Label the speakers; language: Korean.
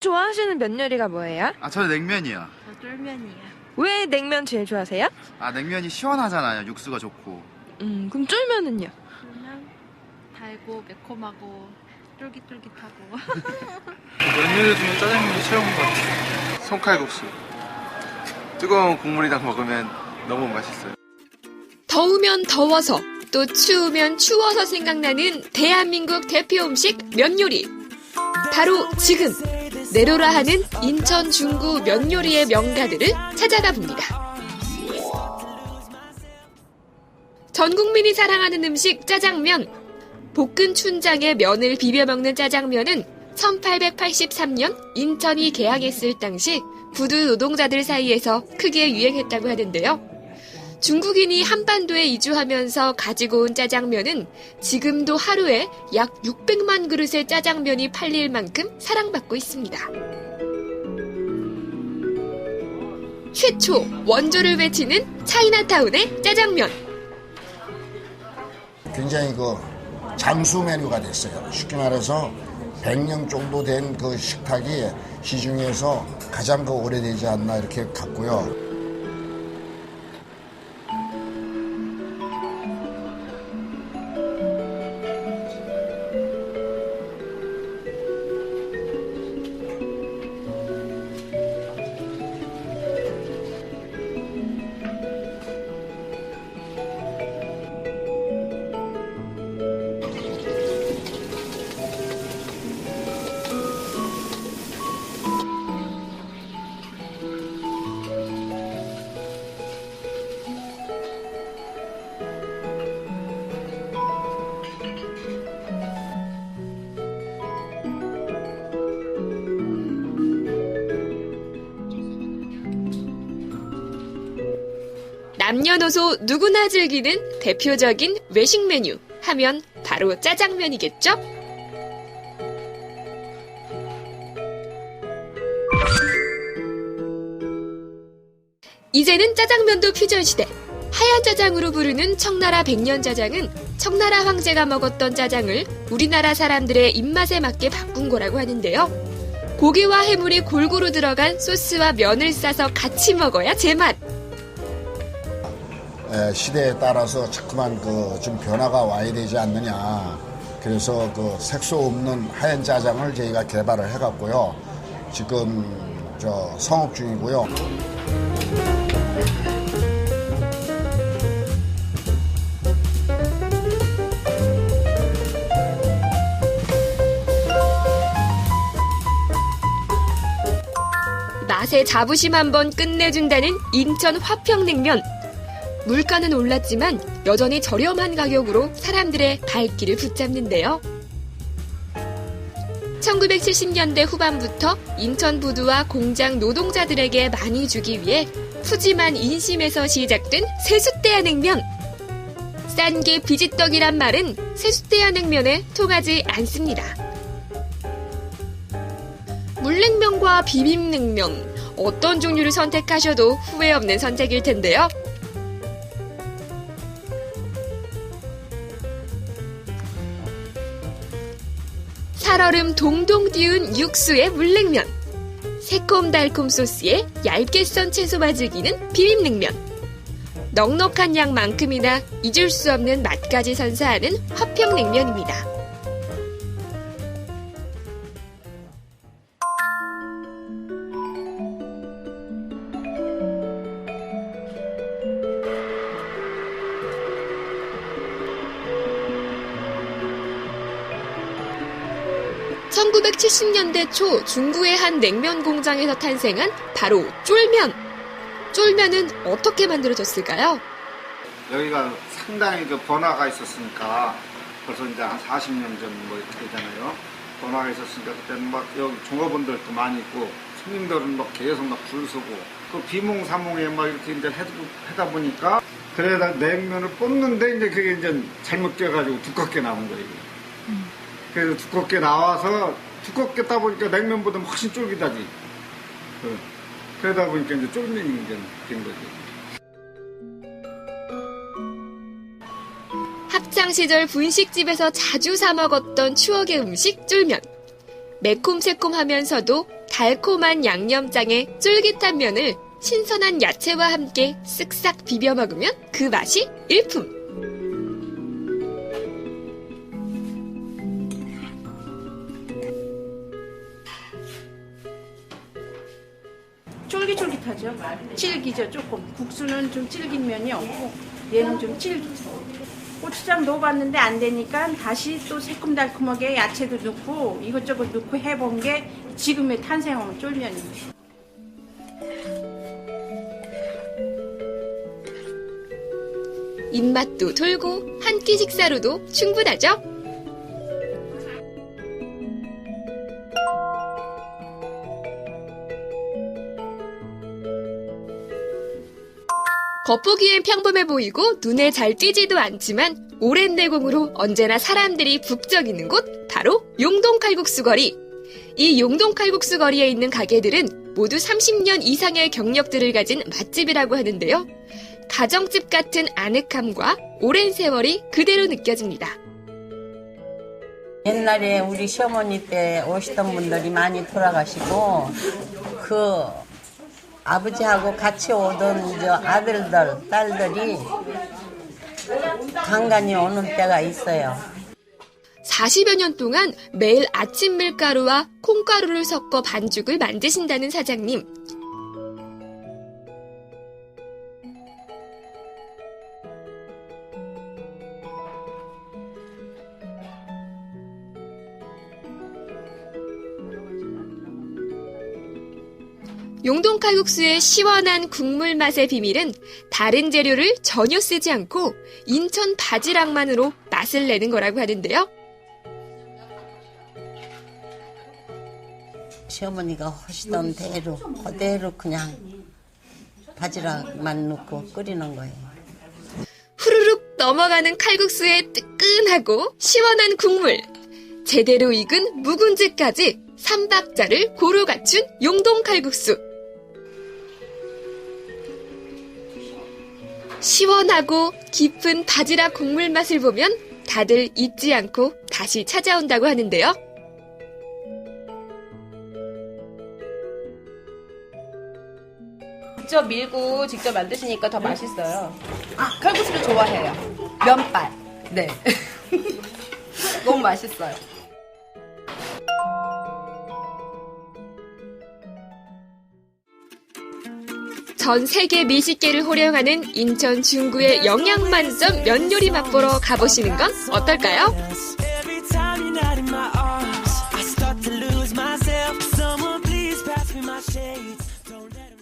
Speaker 1: 좋아하시는 면 요리가 뭐예요?
Speaker 2: 저는 냉면이요.
Speaker 3: 저 쫄면이요.
Speaker 1: 왜 냉면 제일 좋아하세요?
Speaker 2: 냉면이 시원하잖아요. 육수가 좋고.
Speaker 1: 그럼 쫄면은요?
Speaker 3: 쫄면 달고 매콤하고 쫄깃쫄깃하고.
Speaker 4: 면 요리 중에 짜장면이 최고인 것 같아요. 손칼국수. 뜨거운 국물이랑 먹으면 너무 맛있어요.
Speaker 5: 더우면 더워서 또 추우면 추워서 생각나는 대한민국 대표 음식 면 요리. 바로 지금 내로라 하는 인천 중구 면 요리의 명가들을 찾아가 봅니다. 전 국민이 사랑하는 음식 짜장면. 볶은 춘장에 면을 비벼 먹는 짜장면은 1883년 인천이 개항했을 당시 부두 노동자들 사이에서 크게 유행했다고 하는데요. 중국인이 한반도에 이주하면서 가지고 온 짜장면은 지금도 하루에 약 600만 그릇의 짜장면이 팔릴 만큼 사랑받고 있습니다. 최초 원조를 외치는 차이나타운의 짜장면.
Speaker 6: 굉장히 장수 메뉴가 됐어요. 쉽게 말해서 100년 정도 된 그 식탁이 시중에서 가장 오래되지 않나 이렇게 같고요.
Speaker 5: 남녀노소 누구나 즐기는 대표적인 외식 메뉴 하면 바로 짜장면이겠죠? 이제는 짜장면도 퓨전 시대. 하얀 짜장으로 부르는 청나라 백년짜장은 청나라 황제가 먹었던 짜장을 우리나라 사람들의 입맛에 맞게 바꾼 거라고 하는데요. 고기와 해물이 골고루 들어간 소스와 면을 싸서 같이 먹어야 제맛.
Speaker 6: 시대에 따라서 자꾸만 좀 변화가 와야 되지 않느냐. 그래서 색소 없는 하얀 짜장을 저희가 개발을 해갖고요. 지금 성업 중이고요.
Speaker 5: 맛의 자부심 한번 끝내준다는 인천 화평냉면. 물가는 올랐지만 여전히 저렴한 가격으로 사람들의 발길을 붙잡는데요. 1970년대 후반부터 인천 부두와 공장 노동자들에게 많이 주기 위해 푸짐한 인심에서 시작된 세숫대야 냉면. 싼 게 비지떡이란 말은 세숫대야 냉면에 통하지 않습니다. 물냉면과 비빔냉면, 어떤 종류를 선택하셔도 후회 없는 선택일 텐데요. 살얼음 동동 띄운 육수의 물냉면, 새콤달콤 소스에 얇게 썬 채소가 즐기는 비빔냉면, 넉넉한 양만큼이나 잊을 수 없는 맛까지 선사하는 화평냉면입니다. (1970년대) 초 중구의 한 냉면 공장에서 탄생한 바로 쫄면. 쫄면은 어떻게 만들어졌을까요?
Speaker 7: 여기가 상당히 번화가 있었으니까 벌써 이제 한 40년 전 이렇게 되잖아요. 번화가 있었으니까 그때는 여기 종업원들도 많이 있고 손님들은 계속 줄 서고 비몽사몽에 이렇게 이제 하다 보니까 그래다 냉면을 뽑는데 이제 그게 이제 잘못돼가지고 두껍게 나온 거예요. 그래서 두껍게 나와서 두껍게 따 보니까 냉면보다 훨씬 쫄깃하지. 그러다 보니까 이제 쫄면이 이제 된 거지.
Speaker 5: 학창시절 분식집에서 자주 사 먹었던 추억의 음식 쫄면. 매콤새콤하면서도 달콤한 양념장에 쫄깃한 면을 신선한 야채와 함께 쓱싹 비벼 먹으면 그 맛이 일품.
Speaker 8: 쫄깃쫄깃하죠. 질기죠, 조금. 국수는 좀 질긴 면이 없고 얘는 좀 질기죠. 고추장 넣어봤는데 안 되니까 다시 또 새콤달콤하게 야채도 넣고 이것저것 넣고 해본 게 지금의 탄생한 쫄면입니다.
Speaker 5: 입맛도 돌고 한 끼 식사로도 충분하죠? 겉보기엔 평범해 보이고 눈에 잘 띄지도 않지만 오랜 내공으로 언제나 사람들이 북적이는 곳 바로 용동칼국수거리. 이 용동칼국수거리에 있는 가게들은 모두 30년 이상의 경력들을 가진 맛집이라고 하는데요. 가정집 같은 아늑함과 오랜 세월이 그대로 느껴집니다.
Speaker 9: 옛날에 우리 시어머니 때 오시던 분들이 많이 돌아가시고 그 아버지하고 같이 오던 저 아들들, 딸들이 간간히 오는 때가 있어요.
Speaker 5: 40여 년 동안 매일 아침 밀가루와 콩가루를 섞어 반죽을 만드신다는 사장님. 용동칼국수의 시원한 국물 맛의 비밀은 다른 재료를 전혀 쓰지 않고 인천 바지락만으로 맛을 내는 거라고 하는데요.
Speaker 9: 시어머니가 하시던 대로 그대로 그냥 바지락만 넣고 끓이는 거예요.
Speaker 5: 후루룩 넘어가는 칼국수의 뜨끈하고 시원한 국물, 제대로 익은 묵은지까지 3박자를 고루 갖춘 용동칼국수. 시원하고 깊은 바지락 국물 맛을 보면 다들 잊지 않고 다시 찾아온다고 하는데요.
Speaker 10: 직접 밀고 직접 만드시니까 더 맛있어요. 칼국수를 좋아해요. 면발. 네. 너무 맛있어요.
Speaker 5: 전 세계 미식계를 호령하는 인천 중구의 영양 만점 면 요리 맛보러 가보시는 건 어떨까요?
Speaker 11: Every time you're not in my arms, I start to lose myself. Someone please pass me my shades. Don't let